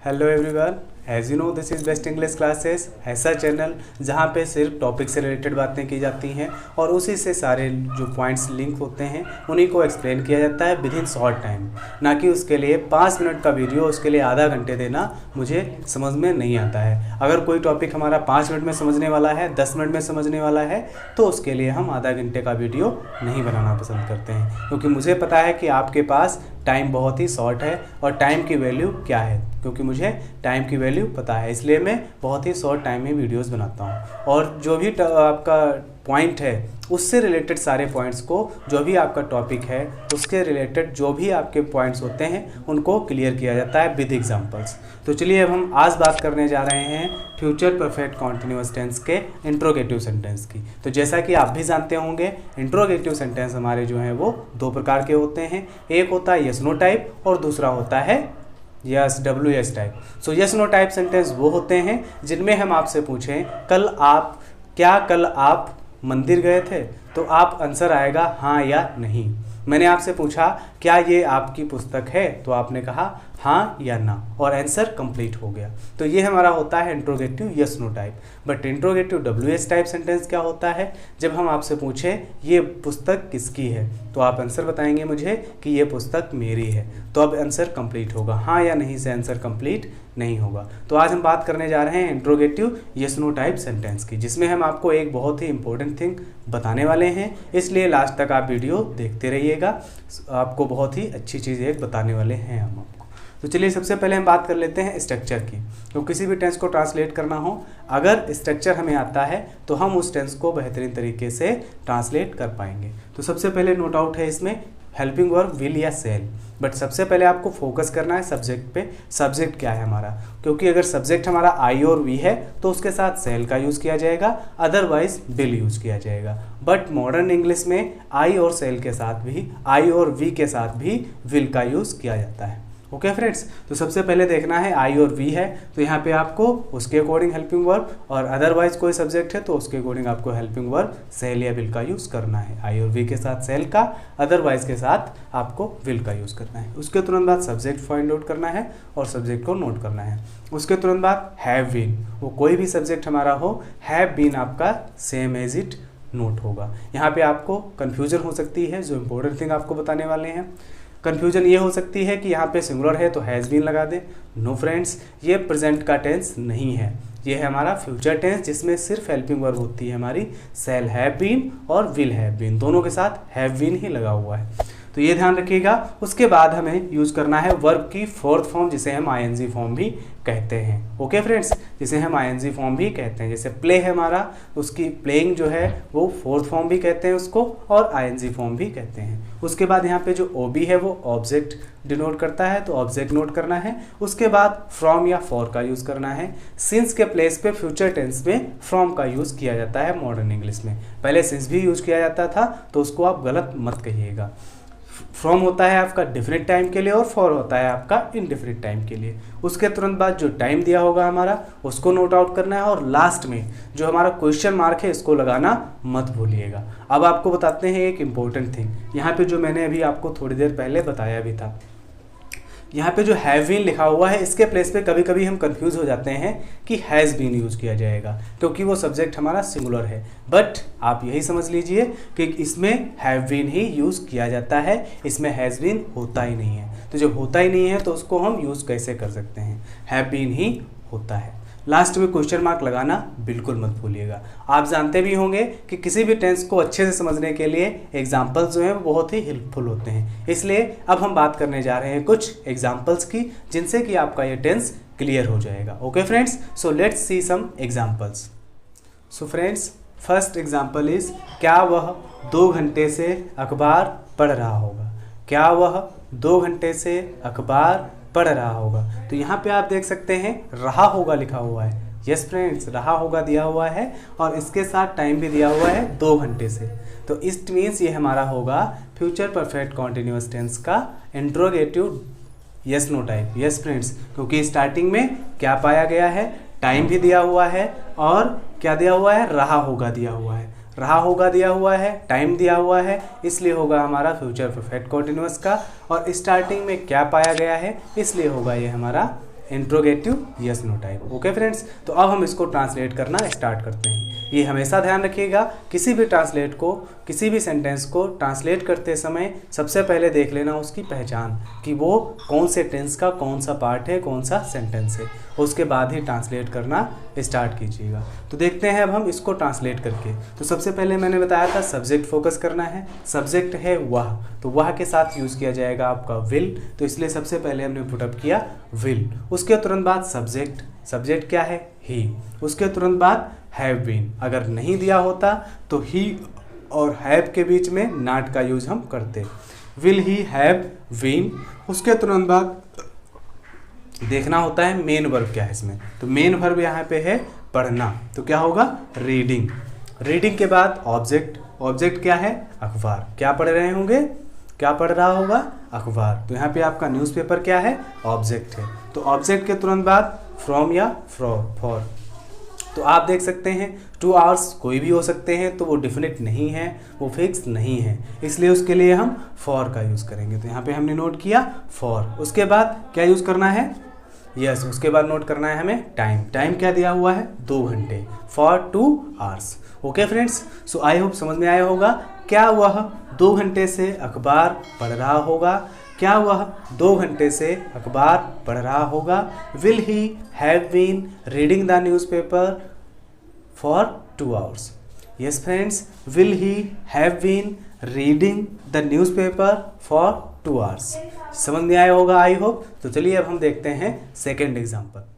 Hello everyone, as you know this is best English classes, ऐसा channel जहाँ पे सिर्फ टॉपिक से रिलेटेड बातें की जाती हैं और उसी से सारे जो पॉइंट्स लिंक होते हैं उन्हीं को एक्सप्लेन किया जाता है विद इन शॉर्ट टाइम। ना कि उसके लिए 5 मिनट का वीडियो उसके लिए आधा घंटे देना मुझे समझ में नहीं आता है। अगर कोई टॉपिक हमारा 5 मिनट में समझने वाला है, 10 मिनट में समझने वाला है, तो उसके लिए हम आधा घंटे का वीडियो नहीं बनाना पसंद करते हैं, क्योंकि मुझे पता है कि आपके पास टाइम बहुत ही शॉर्ट है और टाइम की वैल्यू क्या है, क्योंकि मुझे टाइम की वैल्यू पता है, इसलिए मैं बहुत ही शॉर्ट टाइम में वीडियोस बनाता हूँ। और जो भी आपका पॉइंट है उससे रिलेटेड सारे पॉइंट्स को, जो भी आपका टॉपिक है उसके रिलेटेड जो भी आपके पॉइंट्स होते हैं उनको क्लियर किया जाता है विद एग्जांपल्स। तो चलिए अब हम आज बात करने जा रहे हैं फ्यूचर परफेक्ट कॉन्टिन्यूअस टेंस के इंट्रोगेटिव सेंटेंस की। तो जैसा कि आप भी जानते होंगे, इंट्रोगेटिव सेंटेंस हमारे जो हैं वो 2 प्रकार के होते हैं। एक होता है यस नो टाइप और दूसरा होता है yes WS type. So yes no type sentence वो होते हैं जिनमें हम आपसे पूछें कल आप मंदिर गए थे, तो आप आंसर आएगा हाँ या नहीं। मैंने आपसे पूछा क्या ये आपकी पुस्तक है, तो आपने कहा हाँ या ना और आंसर कंप्लीट हो गया। तो ये हमारा होता है interrogative yes no type. But interrogative WS type sentence क्या होता है? जब हम आपसे पूछें ये पुस्तक किसकी है, तो आप आंसर बताएंगे मुझे कि ये पुस्तक मेरी है, तो अब आंसर कंप्लीट होगा। हाँ या नहीं से आंसर कंप्लीट नहीं होगा। तो आज हम बात करने जा रहे हैं interrogative yes no type sentence की, जिसमें हम आपको एक बहुत ही इंपॉर्टेंट थिंग बताने वाले हैं, इसलिए लास्ट तक आप वीडियो देखते रहिएगा। आपको बहुत ही अच्छी चीज़ एक बताने वाले हैं हम आपको। तो चलिए सबसे पहले हम बात कर लेते हैं स्ट्रक्चर की। तो किसी भी टेंस को ट्रांसलेट करना हो, अगर स्ट्रक्चर हमें आता है तो हम उस टेंस को बेहतरीन तरीके से ट्रांसलेट कर पाएंगे। तो सबसे पहले नोट आउट है इसमें हेल्पिंग वर्ब विल या सेल। बट सबसे पहले आपको फोकस करना है सब्जेक्ट पे। सब्जेक्ट क्या है हमारा, क्योंकि अगर सब्जेक्ट हमारा आई और वी है तो उसके साथ सेल का यूज़ किया जाएगा, अदरवाइज विल यूज़ किया जाएगा। बट मॉडर्न इंग्लिश में आई और सेल के साथ भी, आई और वी के साथ भी विल का यूज़ किया जाता है। ओके फ्रेंड्स, तो सबसे पहले देखना है आई और वी है तो यहाँ पे आपको उसके अकॉर्डिंग हेल्पिंग वर्ब, और अदरवाइज कोई सब्जेक्ट है तो उसके अकॉर्डिंग आपको हेल्पिंग वर्ब सेल या विल का यूज़ करना है। आई और वी के साथ सेल का, अदरवाइज के साथ आपको विल का यूज़ करना है। उसके तुरंत बाद सब्जेक्ट फाइंड आउट करना है और सब्जेक्ट को नोट करना है। उसके तुरंत बाद हैव बीन, वो कोई भी सब्जेक्ट हमारा हो, हैव बीन आपका सेम एज इट नोट होगा। यहाँ पे आपको कन्फ्यूजन हो सकती है, जो इंपॉर्टेंट थिंग आपको बताने वाले हैं। कन्फ्यूजन ये हो सकती है कि यहाँ पे सिंगुलर है तो हैज़ बीन लगा दें। नो फ्रेंड्स, ये प्रेजेंट का टेंस नहीं है, ये है हमारा फ्यूचर टेंस, जिसमें सिर्फ हेल्पिंग वर्ब होती है हमारी शैल हैव बीन और विल हैव बीन, दोनों के साथ हैव बीन ही लगा हुआ है। तो ये ध्यान रखिएगा। उसके बाद हमें यूज़ करना है वर्ब की फोर्थ फॉर्म, जिसे हम ING फॉर्म भी कहते हैं। ओके फ्रेंड्स, जिसे हम ING फॉर्म भी कहते हैं। जैसे प्ले है हमारा, उसकी प्लेइंग जो है वो फोर्थ फॉर्म भी कहते हैं उसको, और ING फॉर्म भी कहते हैं। उसके बाद यहाँ पे जो OB है वो ऑब्जेक्ट डिनोट करता है, तो ऑब्जेक्ट नोट करना है। उसके बाद फ्रॉम या फॉर का यूज़ करना है। सिंस के प्लेस पे फ्यूचर टेंस में फ्रॉम का यूज़ किया जाता है मॉडर्न इंग्लिश में। पहले सिंस भी यूज़ किया जाता था, तो उसको आप गलत मत कहिएगा। फ्रॉम होता है आपका डिफरेंट टाइम के लिए और फॉर होता है आपका इनडिफरेंट टाइम के लिए। उसके तुरंत बाद जो टाइम दिया होगा हमारा उसको नोट आउट करना है, और लास्ट में जो हमारा क्वेश्चन मार्क है इसको लगाना मत भूलिएगा। अब आपको बताते हैं एक इम्पोर्टेंट थिंग, यहाँ पे जो मैंने अभी आपको थोड़ी देर पहले बताया भी था। यहाँ पे जो हैव बीन लिखा हुआ है, इसके प्लेस पे कभी कभी हम कंफ्यूज हो जाते हैं कि हैज़ बीन यूज़ किया जाएगा, क्योंकि वो सब्जेक्ट हमारा सिंगुलर है। बट आप यही समझ लीजिए कि इसमें हैव बीन ही यूज़ किया जाता है, इसमें हैज़ बीन होता ही नहीं है। तो जब होता ही नहीं है तो उसको हम यूज़ कैसे कर सकते हैं? हैव बीन ही होता है। लास्ट में क्वेश्चन मार्क लगाना बिल्कुल मत भूलिएगा। आप जानते भी होंगे कि किसी भी टेंस को अच्छे से समझने के लिए एग्जाम्पल्स जो हैं वो बहुत ही हेल्पफुल होते हैं। इसलिए अब हम बात करने जा रहे हैं कुछ एग्जाम्पल्स की, जिनसे कि आपका ये टेंस क्लियर हो जाएगा। Okay friends, so let's see some examples. So friends, first example is, क्या वह 2 घंटे से अखबार पढ़ रहा होगा? क्या वह 2 घंटे से अखबार पढ़ रहा होगा? तो यहाँ पे आप देख सकते हैं रहा होगा लिखा हुआ है। यस फ्रेंड्स, रहा होगा दिया हुआ है और इसके साथ टाइम भी दिया हुआ है 2 घंटे से। तो इट मीन्स ये हमारा होगा फ्यूचर परफेक्ट कॉन्टिन्यूअस टेंस का interrogative yes no type. Yes friends, क्योंकि स्टार्टिंग में क्या पाया गया है? टाइम भी दिया हुआ है और क्या दिया हुआ है? रहा होगा दिया हुआ है। रहा होगा दिया हुआ है, टाइम दिया हुआ है, इसलिए होगा हमारा फ्यूचर परफेक्ट कॉन्टिन्यूअस का। और स्टार्टिंग में क्या पाया गया है, इसलिए होगा ये हमारा interrogative yes no type. Okay friends, तो अब हम इसको ट्रांसलेट करना स्टार्ट करते हैं। ये हमेशा ध्यान रखिएगा, किसी भी किसी भी सेंटेंस को ट्रांसलेट करते समय सबसे पहले देख लेना उसकी पहचान कि वो कौन से टेंस का कौन सा पार्ट है, कौन सा सेंटेंस है, उसके बाद ही ट्रांसलेट करना स्टार्ट कीजिएगा। तो देखते हैं अब हम इसको ट्रांसलेट करके। तो सबसे पहले मैंने बताया था सब्जेक्ट फोकस करना है। सब्जेक्ट है वह, तो वह के साथ यूज़ किया जाएगा आपका विल, तो इसलिए सबसे पहले हमने पुटअप किया विल। उसके तुरंत बाद सब्जेक्ट क्या है, ही। उसके तुरंत बाद हैव बीन, अगर नहीं दिया होता तो ही और हैव के बीच में नॉट का यूज हम करते, विल ही हैव बीन। उसके तुरंत बाद देखना होता है मेन वर्ब क्या है इसमें, तो मेन वर्ब यहाँ पे है पढ़ना, तो क्या होगा रीडिंग। रीडिंग के बाद ऑब्जेक्ट क्या है, अखबार। क्या पढ़ रहे होंगे, क्या पढ़ रहा होगा, अखबार। तो यहाँ पे आपका न्यूज़पेपर क्या है, ऑब्जेक्ट है। तो ऑब्जेक्ट के तुरंत बाद फ्रॉम या फॉर। तो आप देख सकते हैं 2 आवर्स कोई भी हो सकते हैं, तो वो डिफिनिट नहीं है, वो फिक्स नहीं है, इसलिए उसके लिए हम फॉर का यूज़ करेंगे। तो यहाँ पे हमने नोट किया फॉर। उसके बाद क्या यूज़ करना है, यस। उसके बाद नोट करना है हमें टाइम क्या दिया हुआ है, 2 घंटे, for 2 hours. Okay friends, so I hope समझ में आया होगा। क्या वह 2 घंटे से अखबार पढ़ रहा होगा, क्या वह 2 घंटे से अखबार पढ़ रहा होगा। Will he have been reading the newspaper for 2 hours. Yes friends, will he have been reading the newspaper for 2 hours. समझ में आया होगा आई होप। तो चलिए अब हम देखते हैं second example.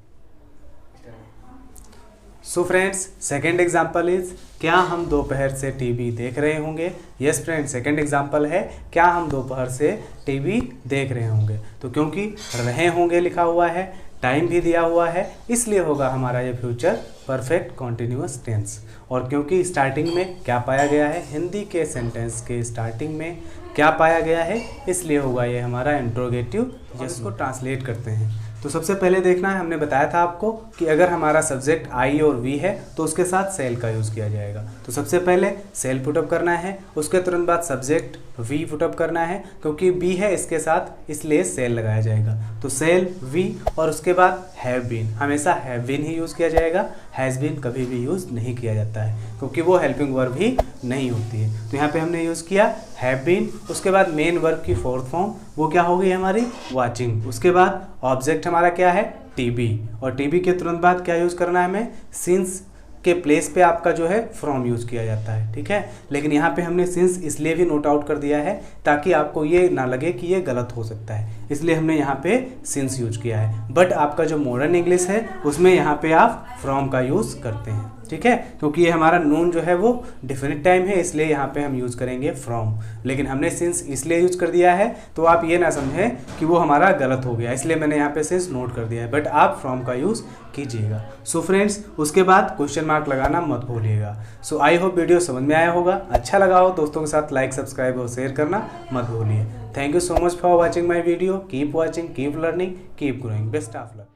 So friends, second example is क्या हम दोपहर से टीवी देख रहे होंगे। यस फ्रेंड्स, सेकेंड एग्जाम्पल है क्या हम दोपहर से टीवी देख रहे होंगे। तो क्योंकि रहे होंगे लिखा हुआ है, टाइम भी दिया हुआ है, इसलिए होगा हमारा ये फ्यूचर परफेक्ट कॉन्टिन्यूअस टेंस। और क्योंकि स्टार्टिंग में क्या पाया गया है, हिंदी के सेंटेंस के स्टार्टिंग में क्या पाया गया है, इसलिए होगा ये हमारा इंट्रोगेटिव। जिसको ट्रांसलेट करते हैं, तो सबसे पहले देखना है, हमने बताया था आपको कि अगर हमारा सब्जेक्ट आई और वी है तो उसके साथ सेल का यूज़ किया जाएगा। तो सबसे पहले सेल पुटअप करना है, उसके तुरंत बाद सब्जेक्ट वी पुटअप करना है, क्योंकि बी है इसके साथ इसलिए सेल लगाया जाएगा। तो सेल वी, और उसके बाद हैव बीन, हमेशा हैव बीन ही यूज़ किया जाएगा, हैज़ बीन कभी भी यूज़ नहीं किया जाता है, क्योंकि वो हेल्पिंग वर्ब ही नहीं होती है। तो यहाँ पे हमने यूज़ किया हैव बीन। उसके बाद मेन वर्ब की फोर्थ फॉर्म वो क्या होगी हमारी, वाचिंग। उसके बाद ऑब्जेक्ट हमारा क्या है, टीवी, और टीवी के तुरंत बाद क्या यूज़ करना है हमें, सिंस के प्लेस पे आपका जो है फ्रॉम यूज़ किया जाता है, ठीक है। लेकिन यहाँ पे हमने सिंस इसलिए भी नोट आउट कर दिया है ताकि आपको ये ना लगे कि ये गलत हो सकता है, इसलिए हमने यहाँ पे सिंस यूज किया है। बट आपका जो मॉडर्न इंग्लिश है उसमें यहाँ पे आप फ्रॉम का यूज़ करते हैं, ठीक है, क्योंकि ये हमारा नून जो है वो डिफिनिट टाइम है, इसलिए यहाँ पे हम यूज़ करेंगे फ्रॉम। लेकिन हमने सिंस इसलिए यूज़ कर दिया है तो आप ये ना समझें कि वो हमारा गलत हो गया, इसलिए मैंने यहाँ पे सिंस नोट कर दिया है, बट आप फ्रॉम का यूज़ कीजिएगा। सो फ्रेंड्स, उसके बाद क्वेश्चन मार्क लगाना मत भूलिएगा। सो आई होप वीडियो समझ में आया होगा। अच्छा लगा हो दोस्तों के साथ लाइक, सब्सक्राइब और शेयर करना मत भूलिए। Thank you so much for watching my video. Keep watching, keep learning, keep growing. Best of luck.